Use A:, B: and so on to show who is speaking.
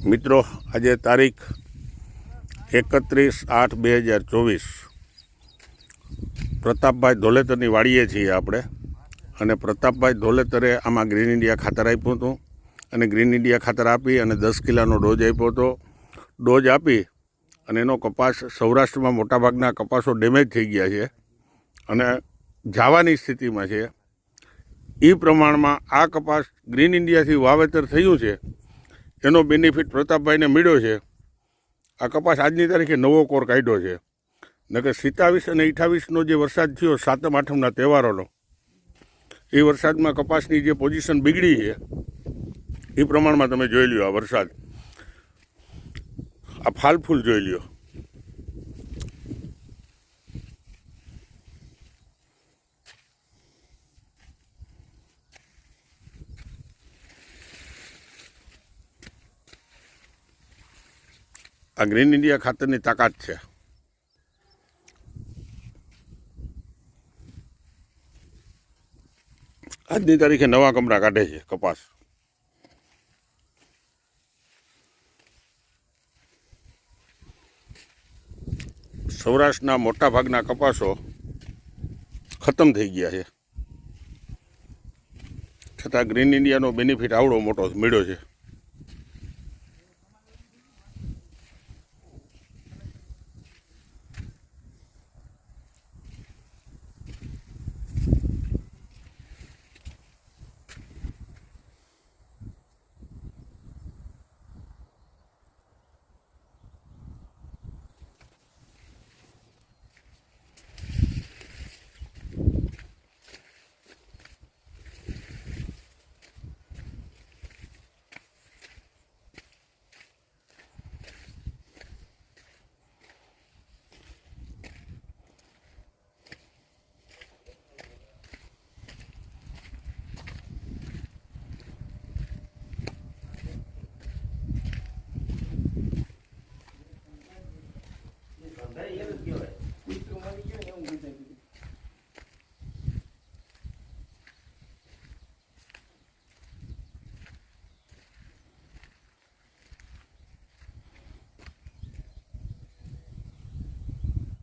A: મિત્રો, આજે તારીખ 31/8/2024 પ્રતાપભાઈ ધોલેતરની વાડીએ છીએ આપણે. અને પ્રતાપભાઈ ધોલેતરે આમાં ગ્રીન ઇન્ડિયા ખાતર આપ્યું હતું અને ગ્રીન ઇન્ડિયા ખાતર આપી અને 10 કિલોનો ડોઝ આપ્યો હતો. ડોઝ આપી અને એનો કપાસ સૌરાષ્ટ્રમાં મોટાભાગના કપાસો ડેમેજ થઈ ગયા છે અને જવાની સ્થિતિમાં છે. એ પ્રમાણમાં આ કપાસ ગ્રીન ઇન્ડિયાથી વાવેતર થયું છે એનો બેનિફિટ પ્રતાપભાઈને મળ્યો છે. આ કપાસ આજની તારીખે નવો કોર કાઢ્યો છે. નકર 27 અને 28નો જે વરસાદ થયો સાતમ આઠમના તહેવારોનો, એ વરસાદમાં કપાસની જે પોઝિશન બગડી છે એ પ્રમાણમાં તમે જોઈ લ્યો. આ વરસાદ, આ ફાલફૂલ જોઈ લ્યો. આ ગ્રીન ઇન્ડિયા ખાતરની તાકાત છે. આજની તારીખે નવા કમરા કાઢે છે કપાસ. સૌરાષ્ટ્રના મોટા ભાગના કપાસો ખતમ થઈ ગયા છે, છતાં ગ્રીન ઇન્ડિયાનો બેનિફિટ આવડો મોટો મળ્યો છે.